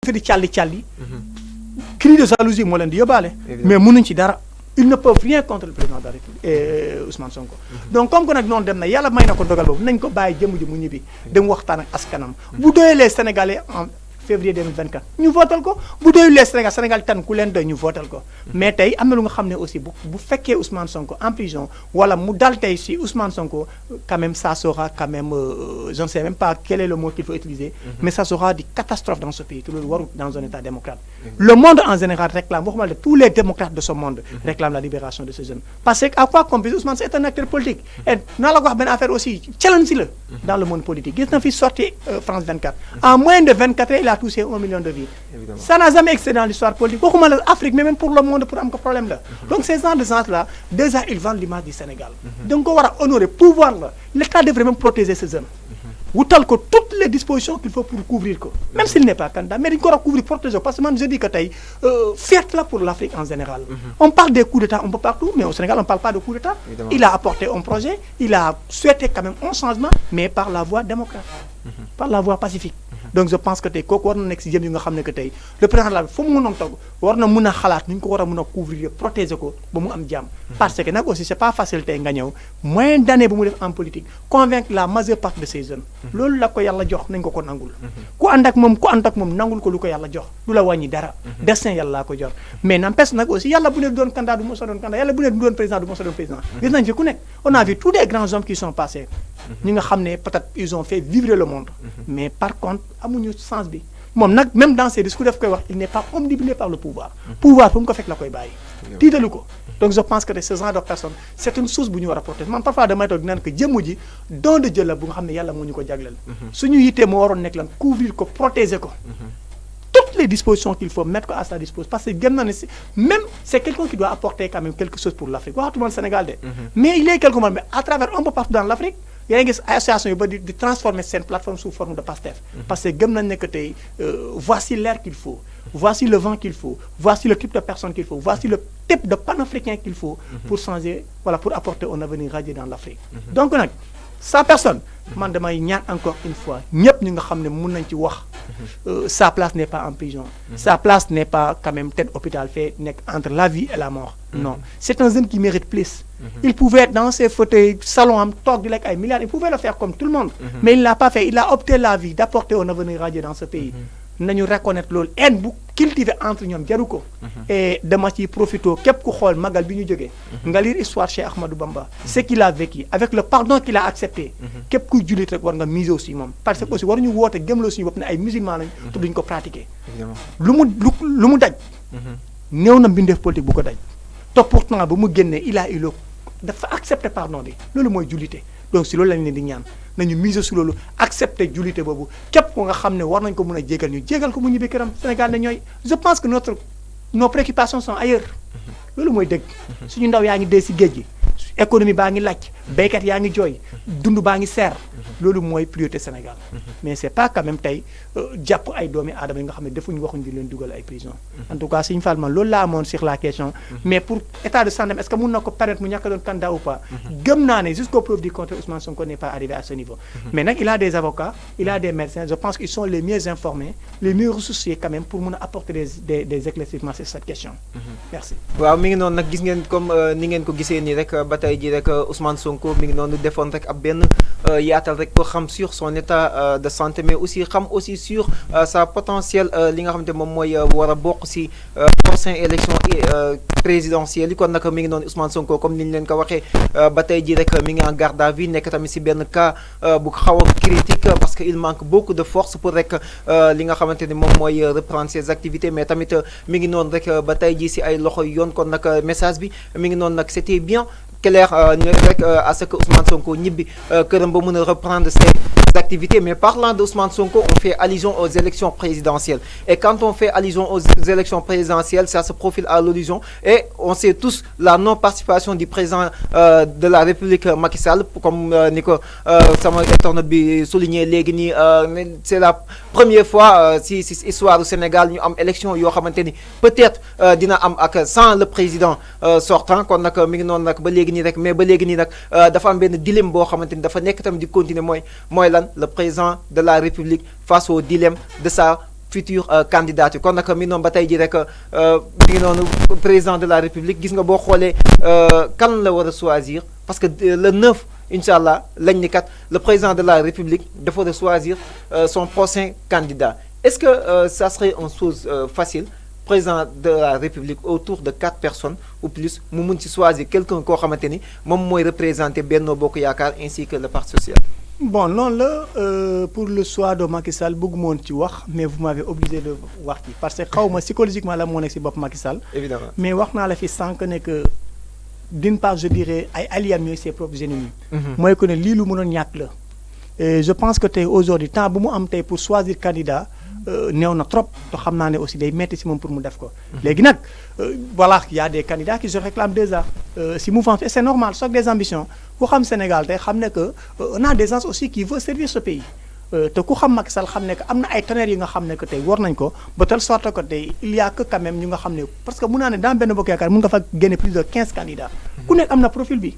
fi di càlli cri de jalousie moo leen di yóbbaale mais mënuñ ci dara ils ne peuvent rien contre le président de la République Ousmane Sonko donc comme que nag noonu dem na yàlla may na ko dogal boobu nañ ko bàyyi jëmm ji mu ñibbi dem waxtaan ak askanam bu doyee les Sénégalais en février 2024 ñu votal ko bu doyul les Sénégal tan ku leen doy ñu votal ko mais tey am na lu nga xam ne aussi bu fekkee Ousmane Sonko en prison wala mu dal tey si Ousmane Sonko quand même ça sera quand même je ne sais même pas quel est le mot qu'il faut utiliser mais ça sera des catastrophes dans ce pays te loolu warul dans un état démocrate le monde en général réclame waxuma la tous les démocrates de ce monde réclament la libération de ces jeunes parce que à quoi qu'on puisse Ousmane c'est un acteur politique et naa la ko wax benn affaire aussi challenge si la dans le monde politique gis na fi sorti France 24 en moins de 24 heures il a touché 1 million de vies. Évidemment. Ça n'a jamais existé dans l'histoire politique. Beaucoup mal l'Afrique, mais même pour le monde, pour un problème là. Donc ces gens de gens-là, déjà ils vendent l'image du Sénégal. Donc on va honorer, pouvoir là. L'État devrait même protéger ces jeunes. Wutal ko toutes les dispositions qu'il faut pour couvrir ko. Même s'il n'est pas candidat, mais il faut couvrir, protéger. Parce que moi je dis que fierté là pour l'Afrique en général. On parle des coups d'État un peu partout, mais au Sénégal on ne parle pas de coups d'État. Il a apporté un projet, il a souhaité quand même un changement, mais par la voie démocratique, par la voie pacifique. Donc je pense que tey kooku war na nekk si jëm yi nga xam ne que tey le président de la fu mu mënoon toog war na mën a xalaat ni ñu ko war a mën a couvrir protéger ko ba mu am jàmm parce que nag aussi c'est pas facile tey nga ñëw moyen d'année bu mu def en politique convaincre la majeure partie de ces jeunes loolu la ko yàlla jox nañ ko nangul ku ànd ak moom nangul ko lu ko yàlla jox du la wàññi dara destin yàlla laa ko jox mais n'empêche nag aussi yàlla bu ne doon candidat du mos a doon candidat yàlla bu ne doon président du mos a doon président gis nañ fi ku nekk on a vu tous les grands hommes qui sont passés ñi nga xam ne peut-être ils ont fait vivre le monde mais par contre amuñu sens bi moom nag même dans ses discours daf koy wax il n'est pas omnibulé par le pouvoir pouvoir fu mu ko fekk la koy bàyyi tiitalu ko donc je pense que ce genre de personne c'est une chose bu ñu war a protéger man parfois damay toog naan que jëmm ji don de Dieu la bu nga xam ne yàlla moo ñu ko jagleel suñu yittee moo waroon nekk lan couvrir ko protéger ko toutes les dispositions qu'il faut mettre à sa disposition parce que gëm na ne même c'est quelqu'un qui doit apporter quand même quelque chose pour l'Afrique waxatuma le Sénégal de mais il est quelque chose mais à travers un peu partout dans l'Afrique yaa ngi gis association yu ba di transformer seen plateforme sous forme de Pastef parce que gëm nañ ne que tey voici l'air qu'il faut voici le vent qu'il faut voici le type de personne qu'il faut voici le type de panafricain qu'il faut pour changer voilà pour apporter un avenir radieux dans l'Afrique donc nag sa personne man damay ñaan encore une fois ñëpp ñi nga xam ne mun nañ ci wax sa place n'est pas en prison sa place n'est pas quand même tête hôpital fait nekk entre la vie et la mort non c'est un jeune qui mérite plus il pouvait être dans ses fauteuils salon am toog di lekk ay milliards il pouvait le faire comme tout le monde mais il l'a pas fait il a opté la vie d'apporter un avenir radieux dans ce pays nañu reconnaître loolu haine bu cultiver entre ñoom jaru ko et dama ci profito képp ku xool magal bi ñu jógee nga lire histoire Cheikh Ahmadou Bamba ce qu'il a vécu avec le pardon qu'il a accepté képp kuy jullit rek war nga miser aussi moom parce que aussi waruñu woote gëmloo suñu bopp ne ay musulmans lañ te duñ ko pratiquer lu mu daj néew na mbindeef politique bu ko daj te pourtant ba mu génnee il a eu le dafa accepter pardon bi loolu mooy jullite donc si loolu lañ leen di ñaan nañu miser su loolu accepter jullite boobu képp ko nga xam ne war nañ ko mën a jégal ñu jégal ko mu ñibbi këram Sénégal ne ñooy je pense que nos préoccupations sont ailleurs loolu mooy dëgg suñu ndaw yaa ngi dee si géej gi économie baa ngi laaj béykat yaa ngi jooy dund baa ngi seer loolu mooy priorité Sénégal mais c'est pas quand même tey jàpp ay doomi aadama yi nga xam ne defuñu waxuñu di leen dugal ay prison en tout cas Serigne Fall man loolu laa amoon sur la question mais pour état de santé est-ce que mun na ko permettre mu ñàkk doon candidat ou pas gëm naa ne jusqu'au preuve du contraire Ousmane Sonko n'est pas arrivé à ce niveau mais nag il a des avocats il a des médecins je pense qu'ils sont les mieux informés les mieux ressourcés quand même pour mun a apporter des éclaircissements sur cette question merci waaw mi ngi noonu nag gis ngeen comme ni ngeen ko gisee nii rek ba tey ji rek Ousmane Sonko mi ngi noonu defoon rek ab benn yaatal rek pour xam sur son état de santé mais aussi xam aussi sur sa potentielle li nga xamante moom mooy war a bokk ci prochaine élection présidentielle yi kon nag mi ngi noonu Ousmane Sonko comme ni ñu leen ko waxee ba tey ji rek mi ngi en garde à vue nekk tamit ci benn cas bu xaw a critique parce que il manque beaucoup de force pour rek li nga xamante ni moom mooy reprendre ses activités mais tamit mi ngi noonu rek ba tey ji ci ay loxo yoon kon nag message bi mi ngi noonu nag c'était bien clair rek à ce que Ousmane Sonko ñibbi këram ba mën a reprendre ses activités mais parlant de Ousmane Sonko on fait allusion aux élections présidentielles et quand on fait allusion aux élections présidentielles ça se profile à l'horizon et on sait tous la non-participation du président de la République Macky Sall comme ni ko sama internaute bi souligné léegi nii c'est la première fois si histoire du Sénégal ñu am élection yoo xamante ni peut-être dina am ak sans le président sortant kon nag mi ngi noonu nag ba léegi nii rek mais ba léegi nii nag dafa am benn dilemme boo xamante ni dafa nekk tamit di continuer mooy lan le président de la République face au dilemme de sa future candidature kon nag mi noonu ba tey ji rek mi ngi noonu président de la république gis nga boo xoolee kan la war a choisir parce que le 9 incha allah lañ ni kat le président de la république dafa war a choisir son prochain candidat est-ce que ça serait une chose facile président de la république autour de 4 personnes ou plus mu mun ci choisir quelqu'un koo xamante ni moom mooy représenter Benno Bokk Yaakaar ainsi que le parti social. Bon, non, là, pour le choix de Macky Sall, beaucoup de monde mais vous m'avez obligé de voir. Parce que psychologiquement, là, mon ex Macky Sall. Évidemment. Mais je la fait sans que, d'une part, je dirais, allier mieux ses propres ennemis. Moi, je connais l'île où et je pense que aujourd'hui, tant que pour choisir candidat, néew na trop te xam naa ne aussi day metti si moom pour mu def ko. léegi nag voilà il y a des candidats qui se réclament déjà si mouvement et c'est normal soog des ambitions ku xam Sénégal tey xam ne que on a des gens aussi qui veulent servir ce pays te ku xam Macky Sall xam ne que am na ay tonnerres yi nga xam ne que tey war nañ ko ba telle sorte que tey il y a que quand même ñu nga xam ne parce que mun naa ne dans Benno Bokk Yaakaar mun nga fa génne plus de 15 candidats. ku nekk am na profil bi.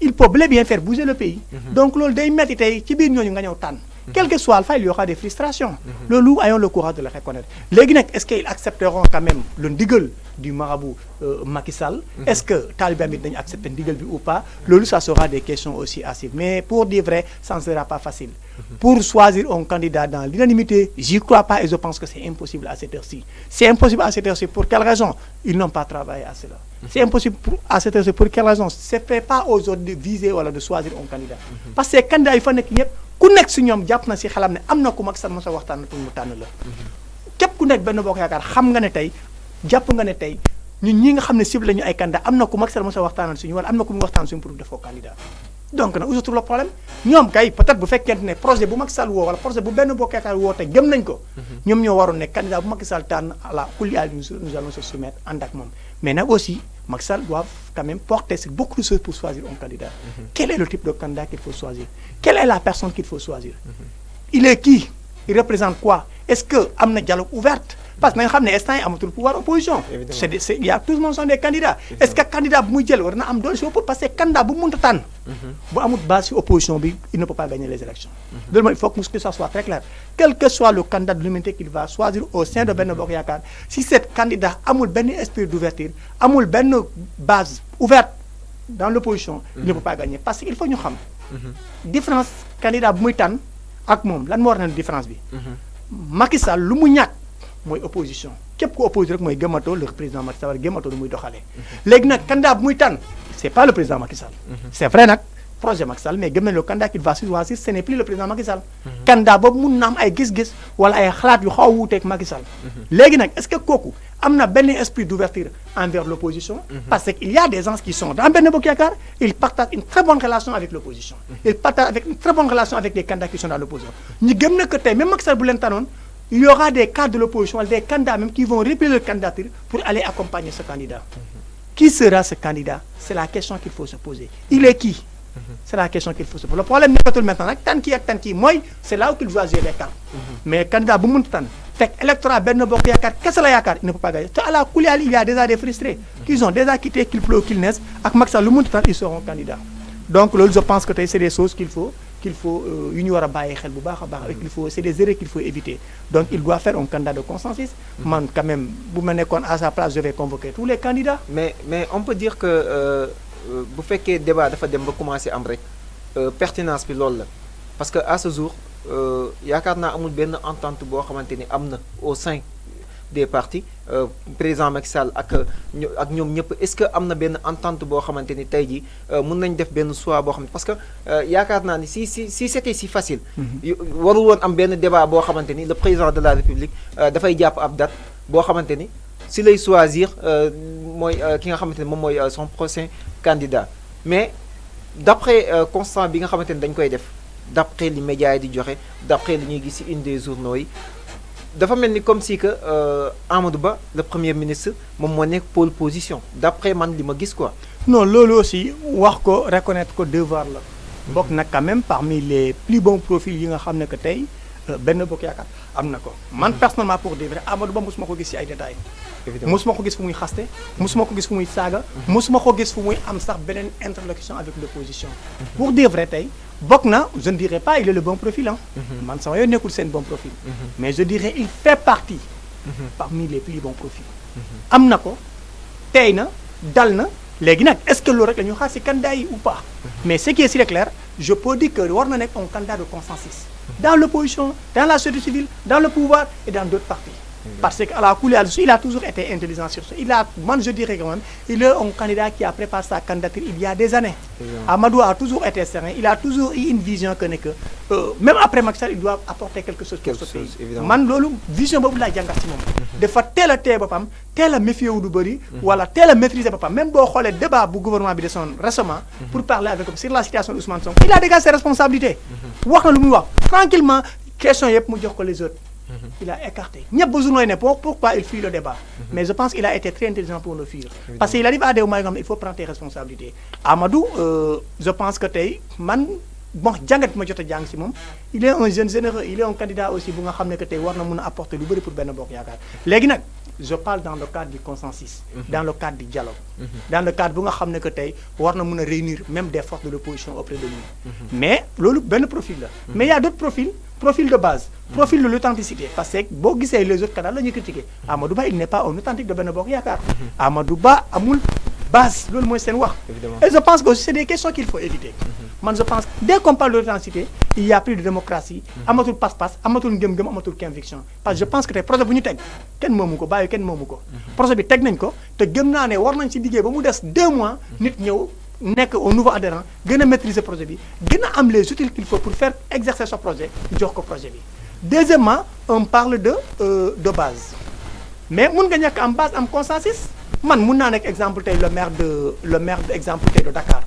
il peut bel et bien faire bouger le pays. donc loolu day metti tey ci biir ñooñu nga ñëw tànn. Quel que soit le fait, il y aura des frustrations. Le loup, ayons le courage de le reconnaître. Les Guinéens, est-ce qu'ils accepteront quand même le ndigel du marabout Macky Sall? Est-ce que Taliban accepte le ndigel ou pas? Le loup, ça sera des questions aussi assez. Mais pour dire vrai, ça ne sera pas facile. Pour choisir un candidat dans l'unanimité, j'y crois pas et je pense que c'est impossible à cette heure-ci. C'est impossible à cette heure-ci. Pour quelle raison? Ils n'ont pas travaillé à cela. C'est impossible à cette heure-ci. Pour quelle raison? Ce n'est fait pas aux autres de viser ou de choisir un candidat. Parce que les candidats, il faut que ku nekk si ñoom jàpp na si xelam ne am na ku Macky Sall mos a waxtaan pour mu tànn la képp ku nekk Benno Bokk Yaakaar xam nga ne tey jàpp nga ne tey ñun ñi nga xam ne cible la ñu ay candidat am na ku Macky Sall mos a waxtaanal suñu wala am na ku mu waxtaan suñu pour def ko candidat donc nag où se trouve le problème ñoom kay peut-être bu fekkente ne projet bu Macky Sall woo wala projet bu Benno Bokk Yaakaar woo te gëm nañ ko ñoom ñoo waroon ne candidat bu Macky Sall tànn à la kulli al nous allons se soumettre ànd ak moom mais nag aussi Macky Sall doit quand même porter sur beaucoup de choses pour choisir un candidat. Quel est le type de candidat qu'il faut choisir? Quelle est la personne qu'il faut choisir? Il est qui? Il représente quoi? Est-ce que am na dialogue ouverte? Parce que nous savons que amatul pouvoir opposition. Il y a tout le monde sont des candidats. Est-ce que candidat bu muy jël war na am doole si parce que candidat bu mënta tànn bu amul base si opposition bi il ne peut pas gagner les élections. Donc il faut que ça soit très clair. Quel que soit le candidat de l'unité qu'il va choisir au sein de Benno Bokk Yaakaar, si cet candidat amul benn esprit d'ouverture, amul benn base ouverte dans l'opposition, il ne peut pas gagner parce qu'il faut ñu xam différence candidat bu muy tànn ak moom lan moo war na différence bi. Macky Sall lu mu ñàkk mooy opposition képp ku oppose rek mooy gëmmatoo le président Macky Sall gëmmatoo lu muy doxalee. léegi nag candidat bu muy tànn c'est pas le président Macky Sall. c'est vrai nag projet Macky Sall mais gëm nañ le candidat qu'il va choisir ce n'est plus le président Macky Sall. candidat boobu mun na am ay gis-gis wala ay xalaat yu xaw a wuuteeg Macky Sall. léegi nag est-ce que kooku am na benn esprit d'ouverture envers l'opposition? Parce qu'il y a des gens qui sont dans Benno Bokk Yaakaar, ils partagent une très bonne relation avec l'opposition. Ils partagent avec une très bonne relation avec les candidats qui sont dans l'opposition. ñu gëm na que tey même Macky Sall bu leen tànnoon il y aura des cadres de l'opposition, des candidats même qui vont replier leur candidature pour aller accompagner ce candidat. Qui sera ce candidat? C'est la question qu'il faut se poser. Il est qui? C'est la question qu'il faut se poser. Le problème n'est pas tout maintenant. Tant qui, moi, c'est là où il doit jouer les cartes. Mais le candidat, bu mënta tànn fekk électorat Benno Bokk Yaakaar kese la yaakaar il ne peut pas gagner. te à la kulial il y a déjà des frustrés qui ont déjà quitté qu'il pleuve qu'il neige ak Macky Sall lu mënta tànn ils seront candidats. Donc loolu je pense que tey c'est des choses qu'il faut yu ñu war a bàyyi xel bu baax a baax et qu'il faut c'est des erreurs qu'il faut éviter. Donc il doit faire un candidat de consensus. Man quand même bu ma nekkoon à sa place je vais convoquer tous les candidats. mais on peut dire que bu fekkee débat dafa dem ba commencer am rek pertinence bi loolu la parce que à ce jour yaakaar naa amul benn entente boo xamante ni am na au sein des partis président Macky Sall ak ñoom ñëpp est-ce que am na benn entente boo xamante ni tey jii mën nañ def benn choix boo xam ne parce que yaakaar naa ni si c'était si facile. waru woon am benn débat boo xamante ni le président de la République dafay jàpp ab date boo xamante ni si lay choisir mooy ki nga xamante ni moom mooy son prochain candidat mais d'après constat bi nga xamante ni dañ koy def d'après li médias yi di joxe d'après li ñuy gis ci une des journaux yi. dafa mel ni comme si que Amadou Ba le premier ministre moom moo nekk pole position d'après man li ma gis quoi. non loolu aussi wax ko reconnaître ko devoir la. bokk nag quand même parmi les plus bons profils yi nga xam ne que tey benn bokk yaakaar am na ko man personnellement pour dire vrai Amadou Ba mosuma ko gis ci ay détails mosuma ko gis fu muy xaste mosuma ko gis fu muy saaga mosuma ko gis fu muy am sax beneen interlocution avec l'opposition pour dire vrai tey bokk na je ne dirais pas il est le bon profil hein man sama yoon nekkul seen bon profil mais je dirais il fait partie parmi les plus bons profils am na ko tey na dal na léegi nag est-ce que loolu rek la ñu xaar ci candidat yi ou pas mais ce qui est si clair je peux dire que war na nekk un candidat de consensus dans l'opposition dans la société civile dans le pouvoir et dans d'autres partis parce qu'à la couleur il a toujours été intelligent sur ça moi je dirais quand même il est un candidat qui a préparé sa candidature il y a des années Amadou a toujours été serein il a toujours eu une vision que même après Macky Sall il doit apporter quelque chose pour ce pays man loolu vision boobu laa jàngat ci moom dafa teel a téye boppam teel a méfier wu lu bëri wala teel a maîtriser boppam même boo xoolee débat bu gouvernement bi desoon récemment pour parler avec sur la situation de Ousmane Sonko il a dégagé ses responsabilités wax na lu muy wax tranquillement question yëpp mu jox ko les autres il a écarté ñëpp besoin ne pourquoi il fuit le débat mais je pense qu'il a été très intelligent pour le fuir parce qu'il arrive à des moments yoo xam ne il faut prendre tes responsabilités Amadou je pense que tey man bon jàngat bi ma jot a jàng ci moom il est un jeune généreux il est un candidat aussi bu nga xam ne que tey war na mën a apporter lu bëri pour benn bokk yaakaar léegi nag je parle dans le cadre du consensus dans le cadre du dialogue dans le cadre bu nga xam ne que tey war na mën a réunir même des forces de l'opposition auprès de lui mais loolu benn profil la mais il y a d'autres profil de base profil de l'authenticité parce que boo gisee les autres candidats la ñuy critiquer Amadou Ba il n'est pas un authentique de benn bokk yaakaar Amadou Ba amul base loolu mooy seen wax et je pense que aussi c'est des questions qu'il faut éviter man je pense que dès qu'on parle d'authenticité il y a plus de démocratie amatul passe-passe amatul ngëm-ngëm amatul conviction parce que je pense que tey projet bu ñu teg kenn moomu ko bàyyi kenn moomu ko projet bi teg nañ ko te gëm naa ne war nañ ci liggéey ba mu des 2 mois nit ñëw nekk au nouveau adhérent gën a maîtriser projet bi gën a am les outils qu'il faut pour faire exercer ce projet jox ko projet bi deuxièmement on parle de base mais mun nga ñàkk am base am consensus man mun naa nekk exemple tey le maire de exemple tey de Dakar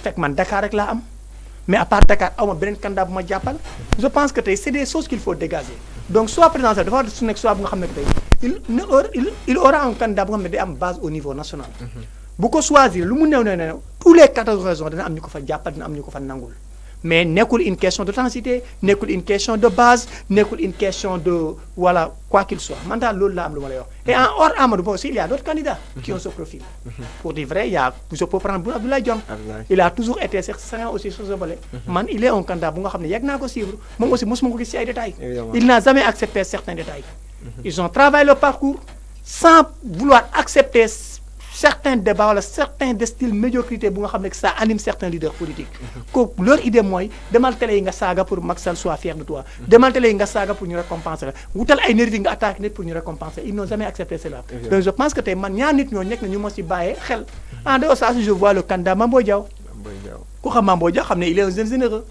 fekk man Dakar rek laa am mais à part Dakar aw ma beneen candidat bu ma jàppal je pense que tey c'est des choses qu'il faut dégager donc soit présidentiel dafa war su nekk soit bu nga xam ne que tey il aura un candidat bu nga xam ne day am base au niveau national bu ko choisir lu mu néew ne tous les 14 régions dina am ñu ko fa jàppal dina am ñu ko fa nangul mais nekkul une question d'authenticité nekkul une question de base nekkul une question de voilà quoi qu'il soit man daal loolu la am lu ma lay wax et en hors Amadou Ba aussi il y a d'autres candidats qui ont ce profil pour dire vrai je peux prendre Boun Abdallah Dionne il a toujours été certain aussi sur ce volet man il est un candidat bu nga xam ne yàgg naa ko suivre moom aussi mosuma ko gis ci ay détails il n'a jamais accepté certains détails ils ont travaillé le parcours sans vouloir accepter certains débats wala certains de style médiocrité bu nga xam ne que ça anime certains leaders politiques kooku leur idée mooy demal télé yi nga saaga pour Macky Sall soit fier de toi demal télé yi nga saaga pour ñu récompenser la wutal ay nervi nga attaqué nit pour ñu récompenser ils n'ont jamais accepté cela donc je pense que tey man ñaar nit ñoo nekk na ñu ma ci bàyyee xel en dehors ça je vois le candidat Mame Boye Diao ku xam Mame Boye Diao xam ne il est un jeune généreux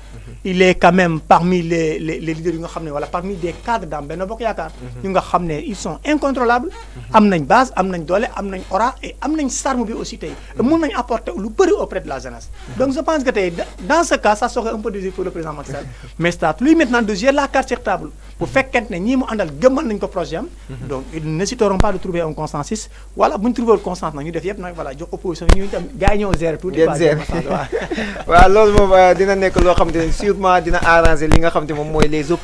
il est quand même parmi les leaders yu nga xam ne wala parmi des cadres dans Benno Bokk Yaakaar ñu nga xam ne ils sont incontrôlables am nañ base am nañ doole am nañ aura et am nañ charme bi aussi tey mën nañ apporter lu bëri auprès de la jeunesse donc je pense que tey dans ce cas ça serait un peu difficile pour le président Macky Sall mais c'est à lui maintenant de gérer la carte sur table bu fekkente ne ñii mu àndal gëmmal nañ ko projet am donc ils n'hésiteront pas de trouver un consensus voilà bu ñu trouver le consensus nag ñu def yëpp nag voilà jox opposition ñu tam gars yi ñëw gérer tout waaw loolu moom dina nekk loo xam te ne sûrement dina arranger li nga xam te moom mooy les